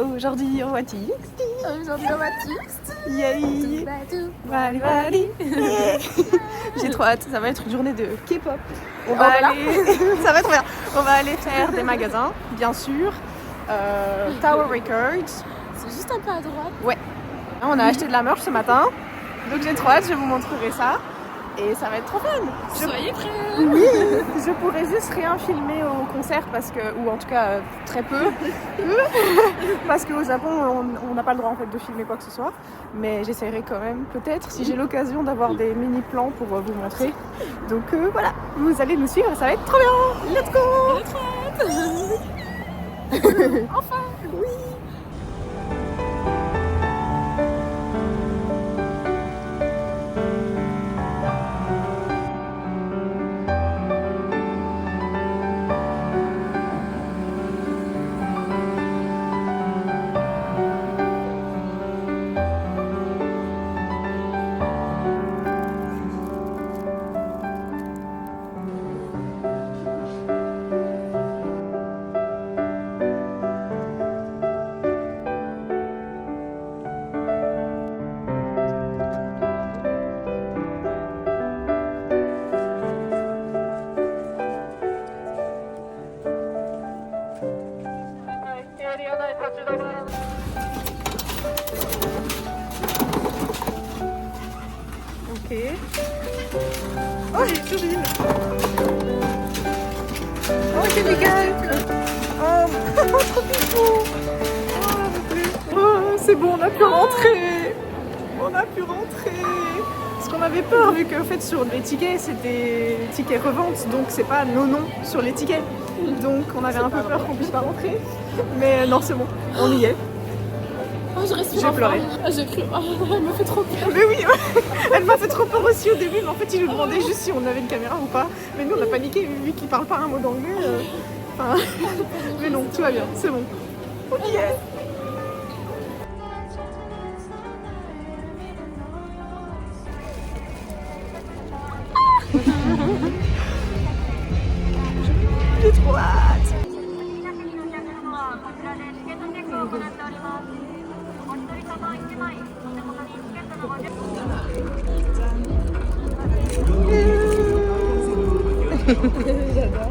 Aujourd'hui on va TXT. Aujourd'hui on va TXT. Yay. Vali vali. J'ai trop hâte, ça va être une journée de K-pop. On va aller... ça va être bien. On va aller faire des magasins, bien sûr. Tower Records. C'est juste un peu à droite. Ouais. On a acheté de la merch ce matin. Donc j'ai trop hâte, je vous montrerai ça. Et ça va être trop fun. Soyez prêts. Oui, je pourrais juste rien filmer au concert parce que, ou en tout cas très peu, parce qu'au Japon on n'a pas le droit en fait de filmer quoi que ce soit. Mais j'essaierai quand même, peut-être, si j'ai l'occasion d'avoir des mini plans pour vous montrer. Donc voilà, vous allez nous suivre, ça va être trop bien. Let's go. Enfin. Oui. Ok. Oh, j'ai Cyril. Oh, c'est légal. Oh, trop pipou. Oh, c'est bon, on a pu rentrer. On a pu rentrer. Parce qu'on avait peur, vu qu'en fait, sur les tickets, c'était des tickets revente. Donc, c'est pas nos noms sur les tickets. Donc, on avait un peu peur qu'on puisse pas rentrer. Mais non, c'est bon, on y est. Oh, je respire. J'ai pleuré. J'ai cru. Oh, elle me fait trop peur. Mais oui, elle m'a fait trop peur aussi au début, mais en fait ils nous demandaient juste si on avait une caméra ou pas. Mais nous on a paniqué vu qu'ils parlent pas un mot d'anglais. Enfin... mais non, tout va bien, c'est bon. On y est. J'ai trop hâte. J'adore.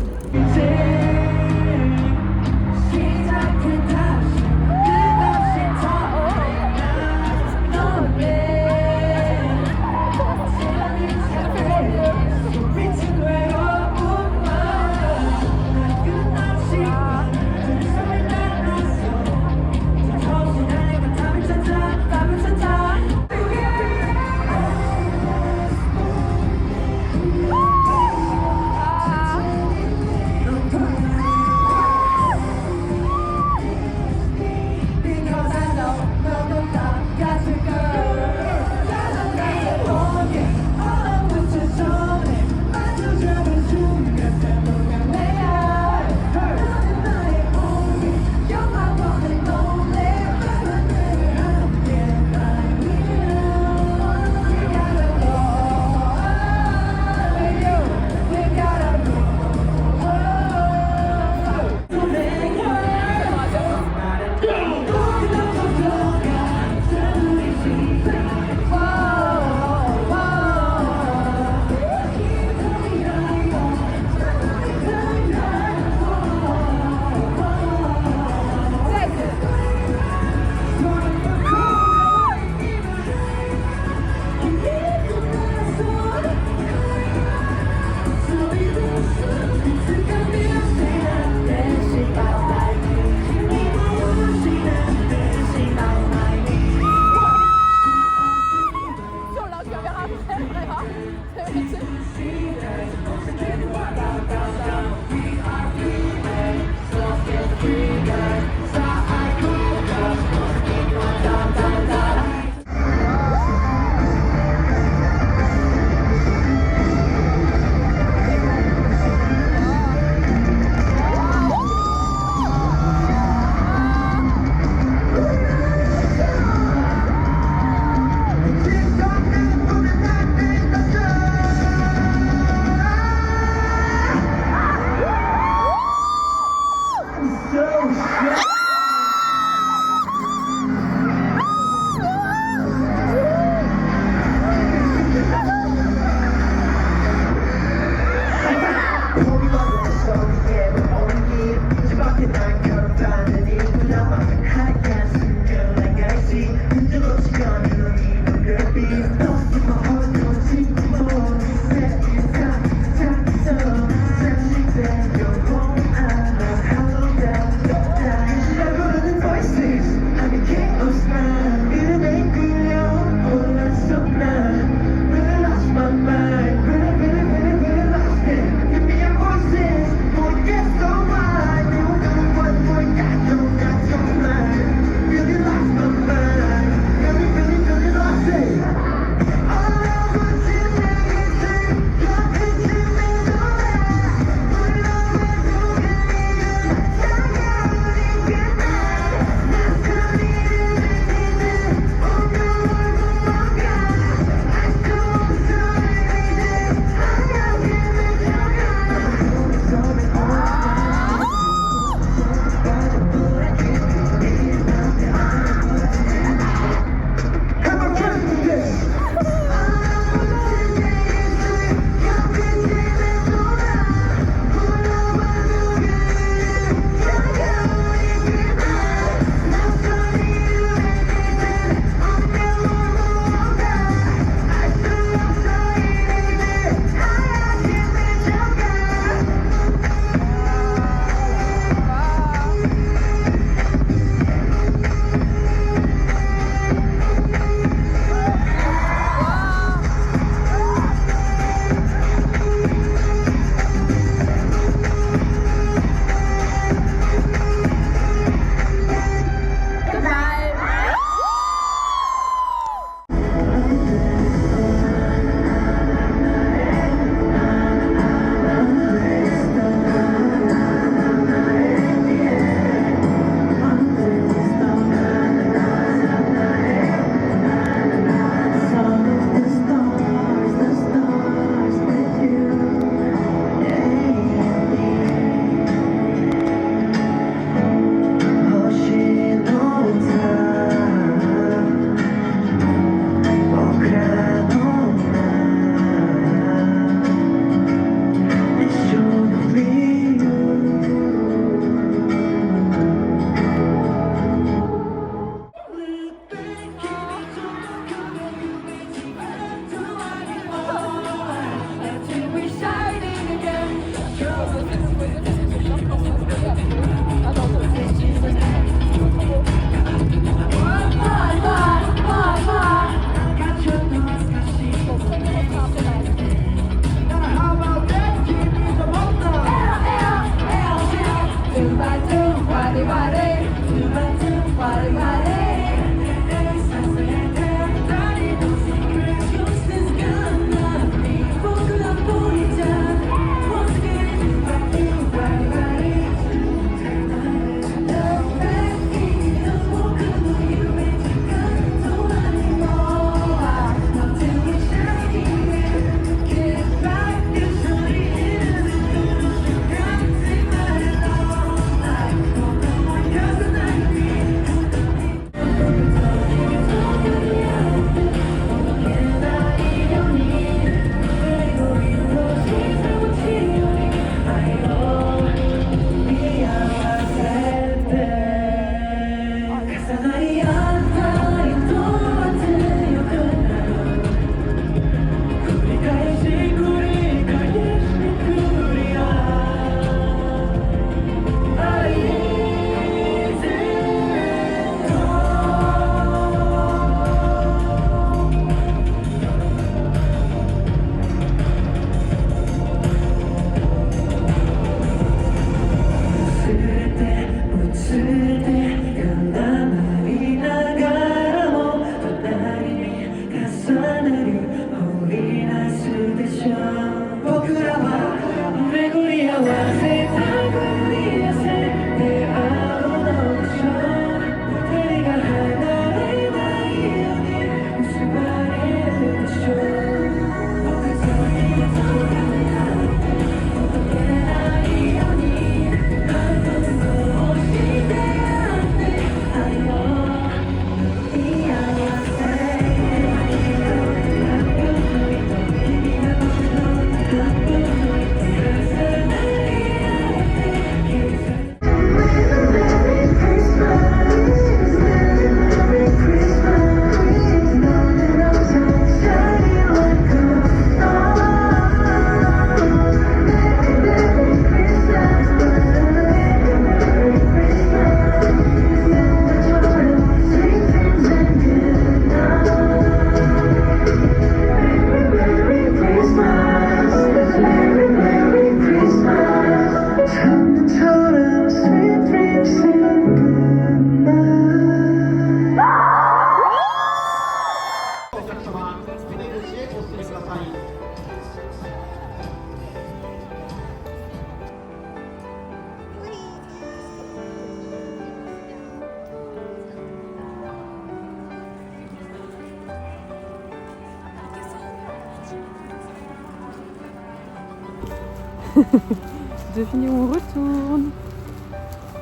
Devinez où on retourne.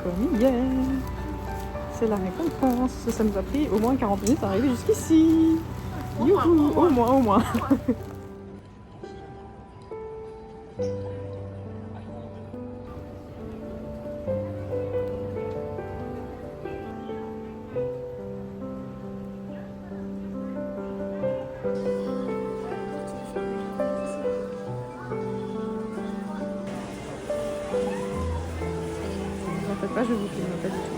Comme hier. C'est la récompense. Ça nous a pris au moins 40 minutes à arriver jusqu'ici. Youhou, au moins. En fait pas, je vous filme pas du tout.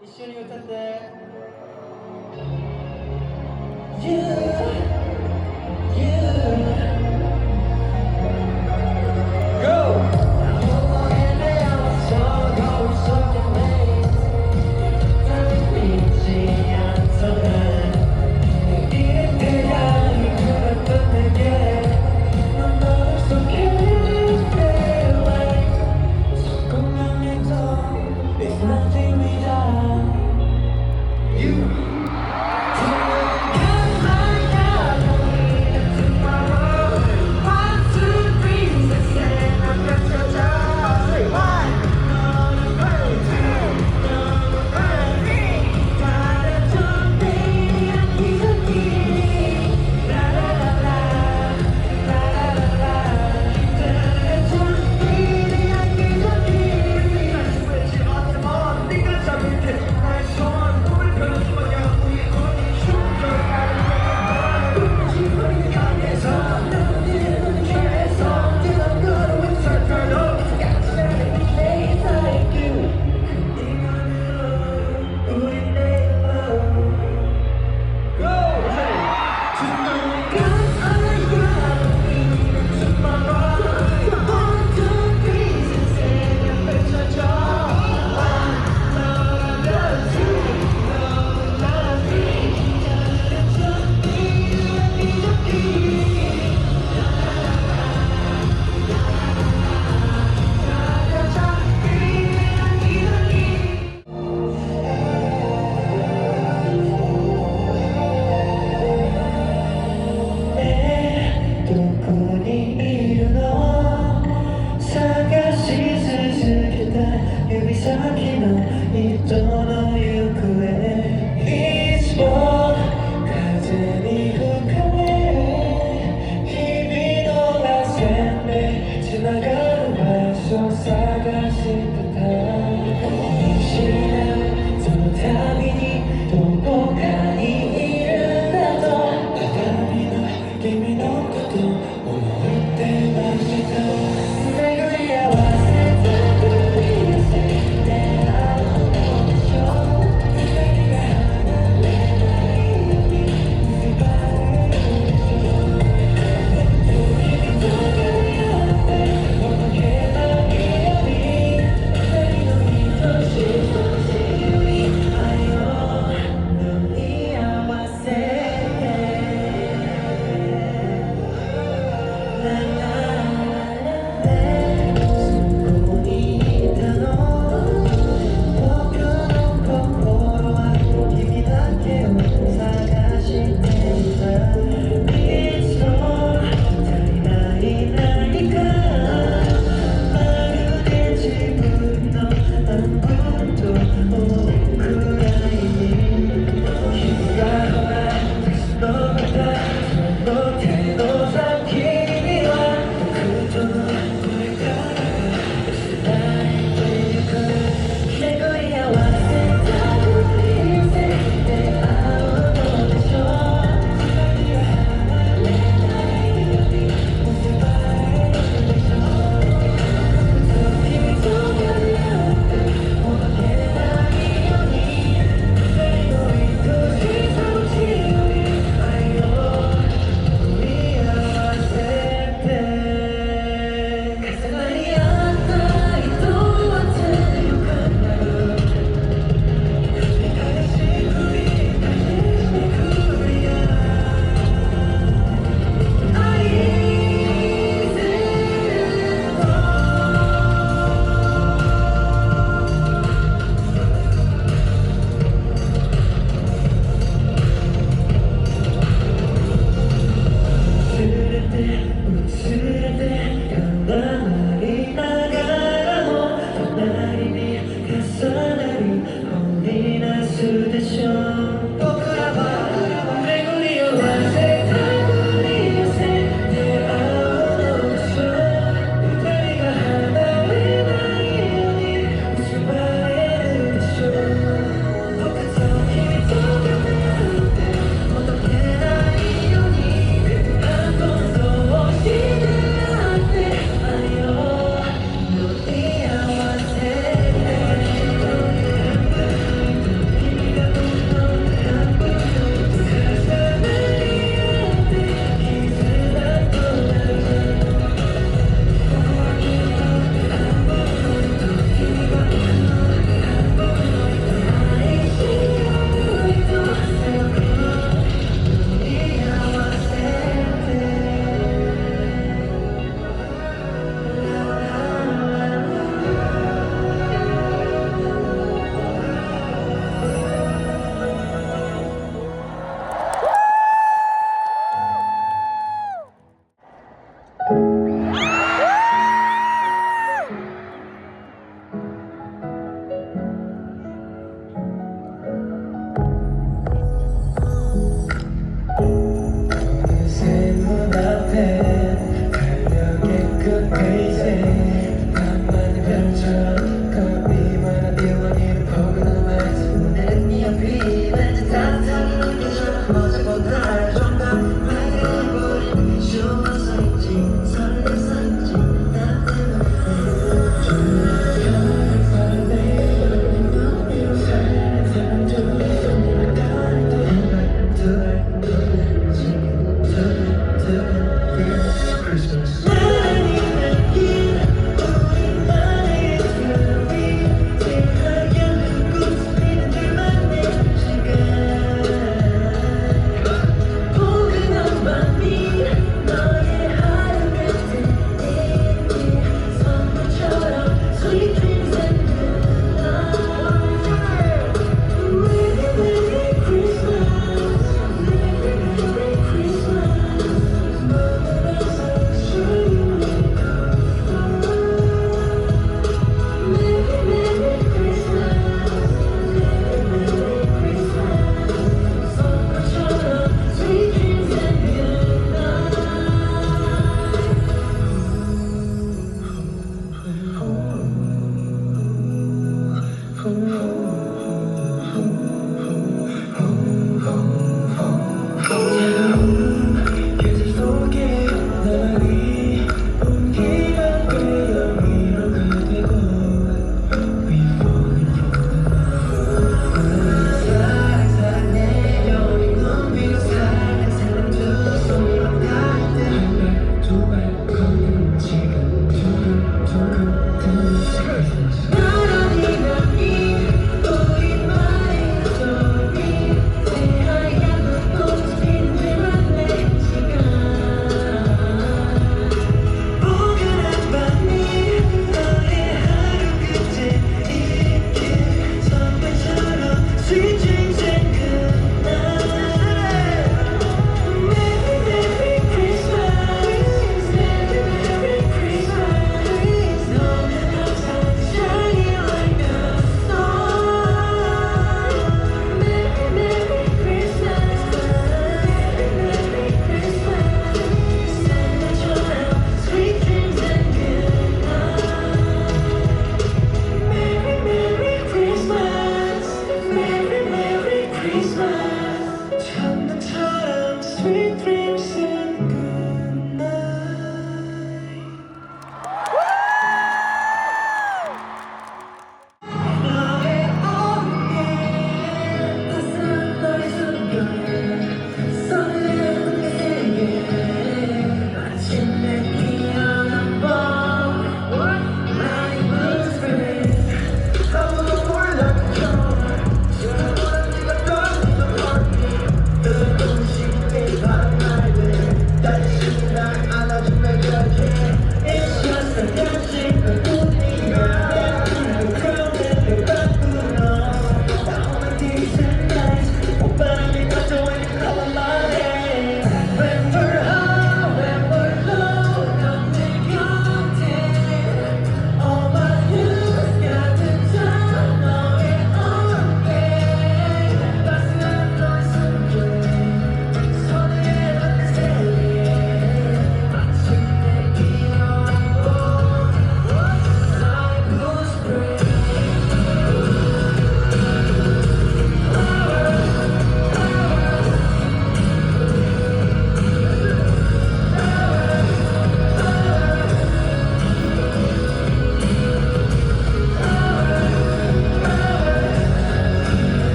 一緒に歌って。所探してた見失うその度にどこかにいるんだと鏡の君のこと思ってました巡り合わせた繰り寄せてあのでしょ二人が離れないように結ばれるでしょ君と出会ってほどけないように二人の愛しさ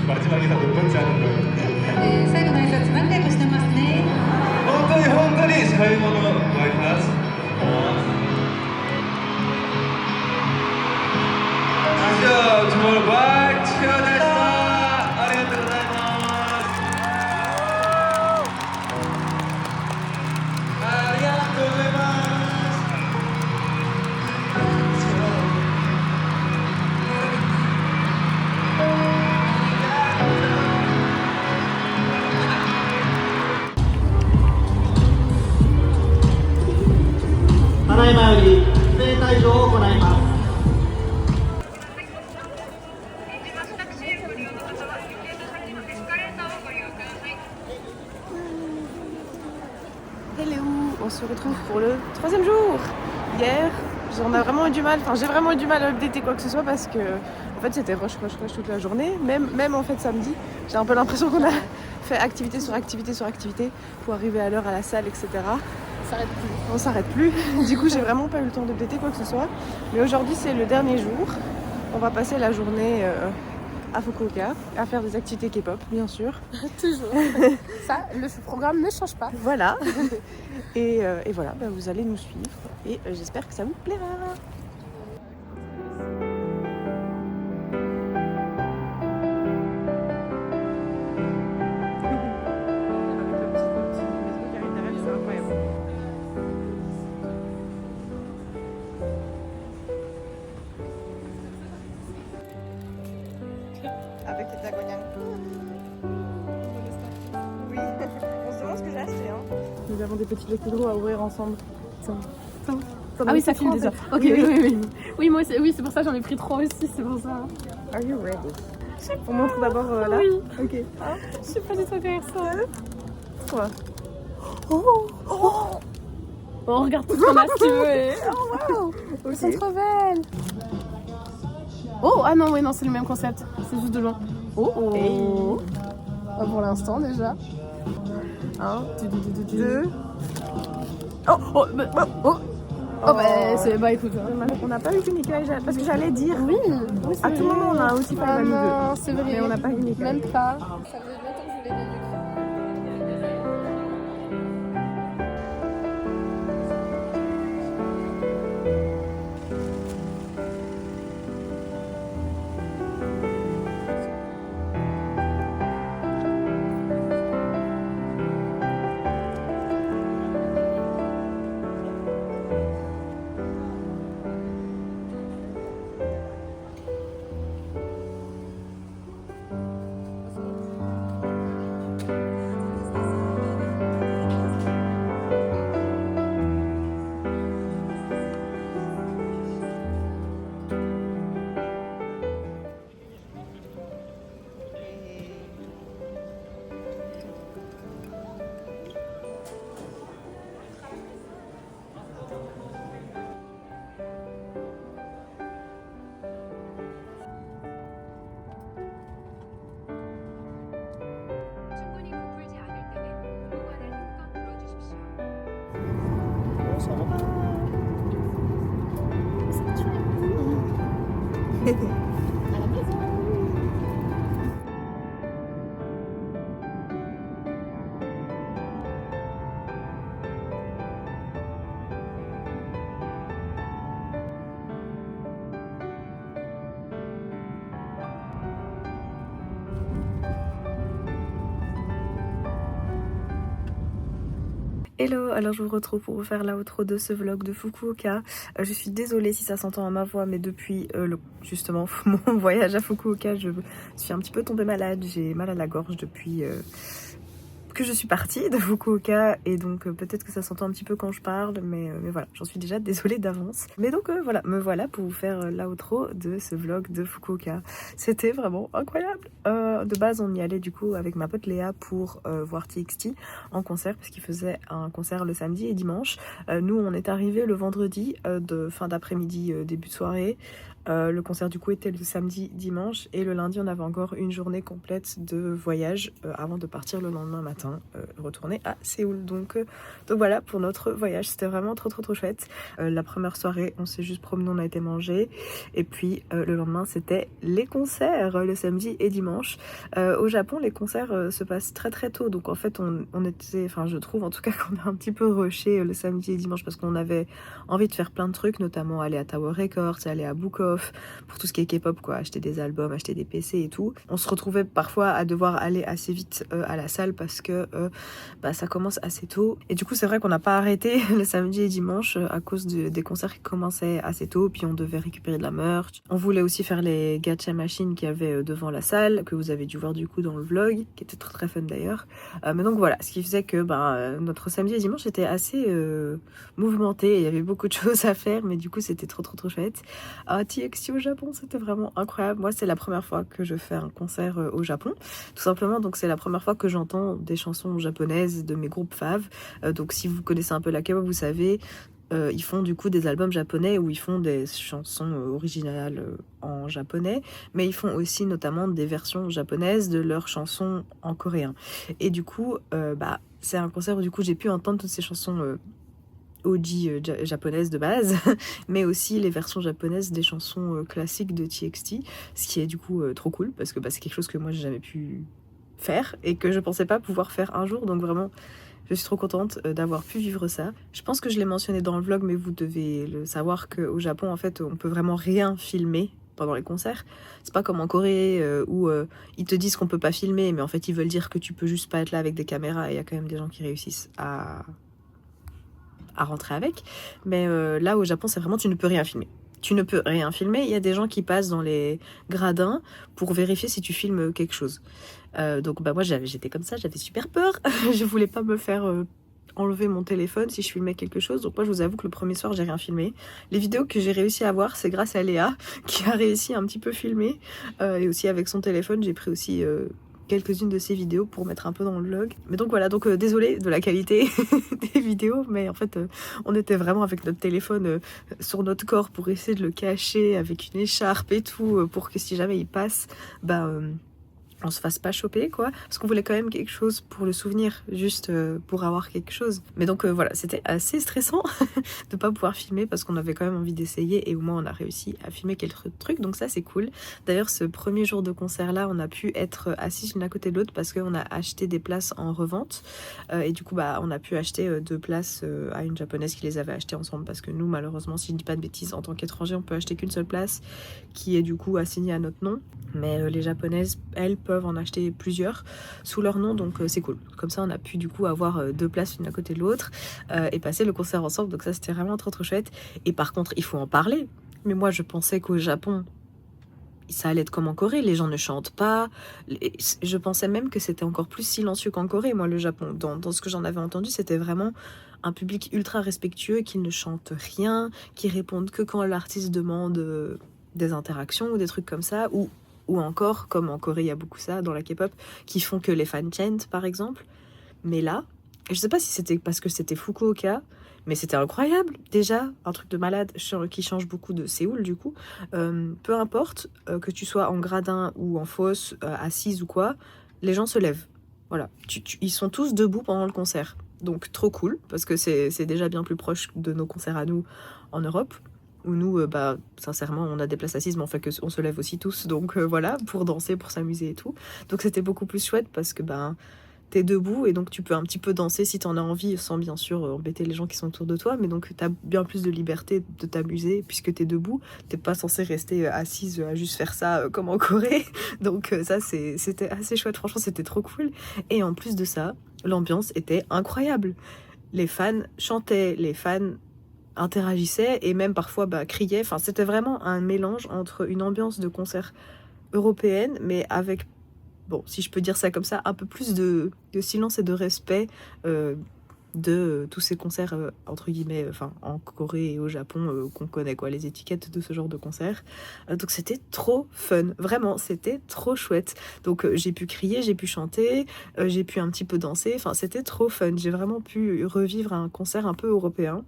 마지막에 다 몇 번째 하는 거예요? 最後の挨拶何回かしてますね。本当に本当に最後のご挨拶じゃあ、tomorrow bye! チカでした。ありがとうございます。ありがとうございます。ただいまより規制退場を行います。Hello, on se retrouve pour le 3e jour. Hier, on a vraiment eu du mal, enfin j'ai vraiment eu du mal à updater quoi que ce soit parce que en fait c'était rush toute la journée. Même en fait samedi, j'ai un peu l'impression qu'on a fait activité sur activité sur activité pour arriver à l'heure à la salle, etc. On s'arrête plus. Du coup, j'ai vraiment pas eu le temps d'updater quoi que ce soit. Mais aujourd'hui, c'est le dernier jour. On va passer la journée à Fukuoka, à faire des activités K-pop, bien sûr. Toujours. Ça, le programme ne change pas. Voilà. Et voilà, bah, vous allez nous suivre. Et j'espère que ça vous plaira. nous avons des petits Lucky Draw à ouvrir ensemble. Ah oui, ça file déjà. Ok, oui. Oui, moi, oui, c'est pour ça j'en ai pris 3 aussi, c'est pour ça. Are you ready? On montre d'abord là. Oui. Ok. Je sais pas du tout faire ça. Quoi? Bon, on regarde tout ce qu'on a si tu veux. Et... Oh wow, elles sont trop belles. Oh, ah non, oui, non, c'est le même concept. C'est juste de loin. Oh, Hey. Pas pour l'instant déjà. 1, 2. Oh, bah, c'est. Bah, écoute. On n'a pas eu Kunika parce que j'allais dire. Oui, À tout moment, on a aussi fait Ah la non, c'est vrai. Mais on n'a pas Kunika. Même pas. Ça faisait longtemps que je voulais bien. 충분히 부풀지 않을 때는 물건을 힘껏 불어주십시오. Hello, alors je vous retrouve pour vous faire l'outro de ce vlog de Fukuoka. Je suis désolée si ça s'entend à ma voix, mais depuis justement mon voyage à Fukuoka, je suis un petit peu tombée malade. J'ai mal à la gorge depuis que je suis partie de Fukuoka, et donc peut-être que ça s'entend un petit peu quand je parle, mais voilà, j'en suis déjà désolée d'avance. Mais donc voilà, me voilà pour vous faire l'outro de ce vlog de Fukuoka. C'était vraiment incroyable. De base, on y allait du coup avec ma pote Léa pour voir TXT en concert, parce qu'il faisait un concert le samedi et dimanche. Nous, on est arrivés le vendredi de fin d'après-midi, début de soirée. Le concert du coup était le samedi, dimanche, et le lundi on avait encore une journée complète de voyage avant de partir le lendemain matin, retourner à Séoul. Donc voilà pour notre voyage, c'était vraiment trop chouette. La première soirée on s'est juste promené, on a été manger, et puis le lendemain c'était les concerts, le samedi et dimanche. Au Japon les concerts se passent très tôt, donc en fait on était, enfin je trouve en tout cas qu'on a un petit peu rushé le samedi et dimanche, parce qu'on avait envie de faire plein de trucs, notamment aller à Tower Records, aller à Book Off, pour tout ce qui est K-pop, quoi, acheter des albums, acheter des PC et tout. On se retrouvait parfois à devoir aller assez vite à la salle, parce que ça commence assez tôt, et du coup c'est vrai qu'on n'a pas arrêté le samedi et dimanche à cause des concerts qui commençaient assez tôt, puis on devait récupérer de la merch. On voulait aussi faire les gacha machines qu'il y avait devant la salle, que vous avez dû voir du coup dans le vlog, qui était très fun d'ailleurs. Mais donc voilà, ce qui faisait que notre samedi et dimanche était assez mouvementé, il y avait beaucoup de choses à faire, mais du coup c'était trop chouette. TXT au Japon, c'était vraiment incroyable. Moi, c'est la première fois que je fais un concert au Japon, tout simplement. Donc, c'est la première fois que j'entends des chansons japonaises de mes groupes faves. Donc, si vous connaissez un peu la K-pop, vous savez, ils font du coup des albums japonais où ils font des chansons originales en japonais, mais ils font aussi notamment des versions japonaises de leurs chansons en coréen. Et du coup, c'est un concert où du coup j'ai pu entendre toutes ces chansons OG japonaise de base, mais aussi les versions japonaises des chansons classiques de TXT, ce qui est du coup trop cool, parce que c'est quelque chose que moi j'ai jamais pu faire et que je pensais pas pouvoir faire un jour, donc vraiment je suis trop contente d'avoir pu vivre ça. Je pense que je l'ai mentionné dans le vlog, mais vous devez le savoir qu'au Japon en fait on peut vraiment rien filmer pendant les concerts. C'est pas comme en Corée où ils te disent qu'on peut pas filmer, mais en fait ils veulent dire que tu peux juste pas être là avec des caméras, et il y a quand même des gens qui réussissent à rentrer avec. Mais là au Japon c'est vraiment tu ne peux rien filmer. Tu ne peux rien filmer, il y a des gens qui passent dans les gradins pour vérifier si tu filmes quelque chose. Donc moi j'étais comme ça, j'avais super peur. Je voulais pas me faire enlever mon téléphone si je filmais quelque chose. Donc moi je vous avoue que le premier soir j'ai rien filmé. Les vidéos que j'ai réussi à avoir, c'est grâce à Léa qui a réussi un petit peu filmer. Et aussi avec son téléphone, j'ai pris aussi quelques-unes de ses vidéos pour mettre un peu dans le vlog. Mais donc voilà, donc désolée de la qualité des vidéos, mais en fait on était vraiment avec notre téléphone sur notre corps pour essayer de le cacher avec une écharpe et tout, pour que si jamais il passe, on se fasse pas choper quoi, parce qu'on voulait quand même quelque chose pour le souvenir, juste pour avoir quelque chose. Mais donc voilà, c'était assez stressant de pas pouvoir filmer parce qu'on avait quand même envie d'essayer et au moins on a réussi à filmer quelques trucs, donc ça c'est cool. D'ailleurs ce premier jour de concert là, on a pu être assises l'une à côté de l'autre parce qu'on a acheté des places en revente et du coup on a pu acheter 2 places à une japonaise qui les avait achetées ensemble, parce que nous malheureusement, si je dis pas de bêtises, en tant qu'étranger on peut acheter qu'une seule place qui est du coup assignée à notre nom, mais les japonaises elles peuvent en acheter plusieurs sous leur nom, donc c'est cool. Comme ça on a pu du coup avoir 2 places l'une à côté de l'autre et passer le concert ensemble, donc ça c'était vraiment trop chouette. Et par contre il faut en parler, mais moi je pensais qu'au Japon ça allait être comme en Corée, les gens ne chantent pas, je pensais même que c'était encore plus silencieux qu'en Corée, moi le Japon, dans ce que j'en avais entendu c'était vraiment un public ultra respectueux qui ne chante rien, qui répondent que quand l'artiste demande des interactions ou des trucs comme ça, ou encore, comme en Corée, il y a beaucoup ça dans la K-pop, qui font que les fans chantent, par exemple. Mais là, je sais pas si c'était parce que c'était Fukuoka, mais c'était incroyable. Déjà, un truc de malade qui change beaucoup de Séoul, du coup. Peu importe que tu sois en gradin ou en fosse, assise ou quoi, les gens se lèvent. Voilà. Ils sont tous debout pendant le concert. Donc, trop cool, parce que c'est déjà bien plus proche de nos concerts à nous en Europe. Où nous, sincèrement, on a des places assises, mais on fait que on se lève aussi tous, donc voilà, pour danser, pour s'amuser et tout. Donc c'était beaucoup plus chouette parce que t'es debout et donc tu peux un petit peu danser si t'en as envie, sans bien sûr embêter les gens qui sont autour de toi, mais donc t'as bien plus de liberté de t'amuser puisque t'es debout, t'es pas censé rester assise à juste faire ça comme en Corée. Donc ça c'était assez chouette, franchement c'était trop cool. Et en plus de ça, l'ambiance était incroyable. Les fans chantaient, les fans interagissaient et même parfois criaient. Enfin, c'était vraiment un mélange entre une ambiance de concert européenne, mais avec, bon, si je peux dire ça comme ça, un peu plus de silence et de respect de tous ces concerts, entre guillemets, en Corée et au Japon qu'on connaît, quoi, les étiquettes de ce genre de concert. Donc c'était trop fun, vraiment, c'était trop chouette. Donc j'ai pu crier, j'ai pu chanter, j'ai pu un petit peu danser, enfin c'était trop fun. J'ai vraiment pu revivre un concert un peu européen,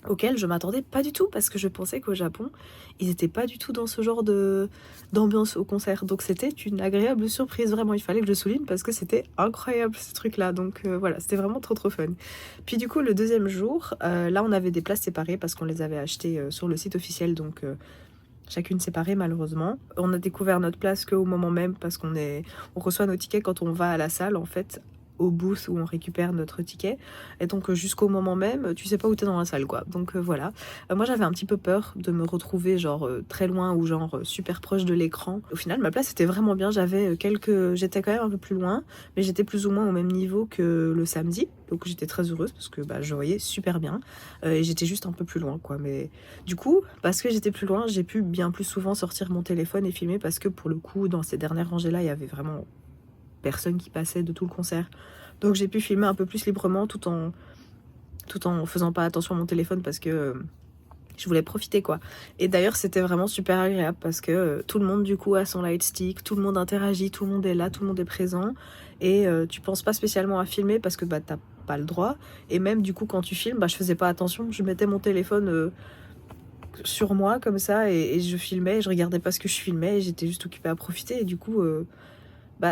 auquel je m'attendais pas du tout parce que je pensais qu'au Japon ils étaient pas du tout dans ce genre d'ambiance au concert, donc c'était une agréable surprise, vraiment il fallait que je souligne parce que c'était incroyable ce truc là, donc voilà, c'était vraiment trop fun. Puis du coup le deuxième jour, là on avait des places séparées parce qu'on les avait achetées sur le site officiel, donc chacune séparée malheureusement. On a découvert notre place qu'au moment même parce on reçoit nos tickets quand on va à la salle en fait, au booth où on récupère notre ticket, et donc jusqu'au moment même tu sais pas où t'es dans la salle quoi, donc voilà. Moi j'avais un petit peu peur de me retrouver genre très loin ou genre super proche de l'écran. Au final ma place était vraiment bien, j'étais quand même un peu plus loin, mais j'étais plus ou moins au même niveau que le samedi, donc j'étais très heureuse parce que je voyais super bien et j'étais juste un peu plus loin quoi. Mais du coup parce que j'étais plus loin, j'ai pu bien plus souvent sortir mon téléphone et filmer, parce que pour le coup dans ces dernières rangées là il y avait vraiment personne qui passait de tout le concert, donc j'ai pu filmer un peu plus librement tout en faisant pas attention à mon téléphone parce que je voulais profiter quoi. Et d'ailleurs c'était vraiment super agréable parce que tout le monde du coup a son light stick, tout le monde interagit, tout le monde est là, tout le monde est présent, et tu penses pas spécialement à filmer parce que t'as pas le droit. Et même du coup quand tu filmes, je faisais pas attention, je mettais mon téléphone sur moi comme ça et je filmais, je regardais pas ce que je filmais et j'étais juste occupée à profiter, et du coup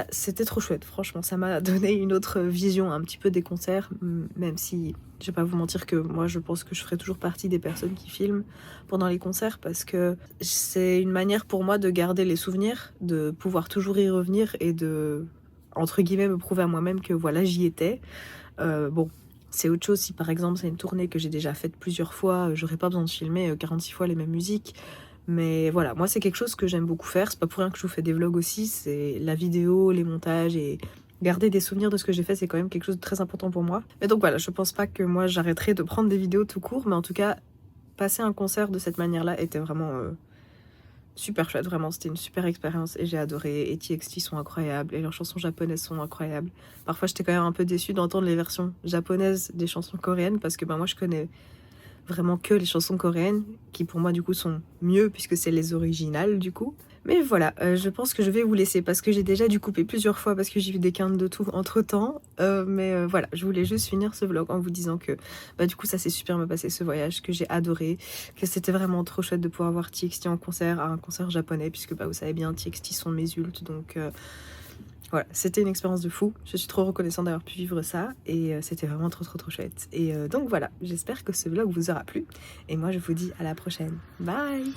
c'était trop chouette, franchement ça m'a donné une autre vision un petit peu des concerts, même si je vais pas vous mentir que moi je pense que je ferai toujours partie des personnes qui filment pendant les concerts, parce que c'est une manière pour moi de garder les souvenirs, de pouvoir toujours y revenir et de, entre guillemets, me prouver à moi-même que voilà j'y étais. Bon, c'est autre chose si par exemple c'est une tournée que j'ai déjà faite plusieurs fois, j'aurais pas besoin de filmer 46 fois les mêmes musiques. Mais voilà, moi c'est quelque chose que j'aime beaucoup faire, c'est pas pour rien que je vous fais des vlogs aussi, c'est la vidéo, les montages, et garder des souvenirs de ce que j'ai fait, c'est quand même quelque chose de très important pour moi. Mais donc voilà, je pense pas que moi j'arrêterai de prendre des vidéos tout court, mais en tout cas, passer un concert de cette manière-là était vraiment super chouette, vraiment, c'était une super expérience et j'ai adoré. Et TXT sont incroyables et leurs chansons japonaises sont incroyables. Parfois, j'étais quand même un peu déçue d'entendre les versions japonaises des chansons coréennes parce que moi, je connais vraiment que les chansons coréennes qui, pour moi, du coup, sont mieux puisque c'est les originales, du coup. Mais voilà, je pense que je vais vous laisser parce que j'ai déjà dû couper plusieurs fois parce que j'ai eu des quintes de tout entre temps. Mais voilà, je voulais juste finir ce vlog en vous disant que du coup ça s'est super bien passé ce voyage, que j'ai adoré, que c'était vraiment trop chouette de pouvoir voir TXT en concert, à un concert japonais, puisque vous savez bien, TXT sont mes ultes, donc voilà, c'était une expérience de fou. Je suis trop reconnaissante d'avoir pu vivre ça et c'était vraiment trop chouette. Et donc voilà, j'espère que ce vlog vous aura plu et moi je vous dis à la prochaine. Bye.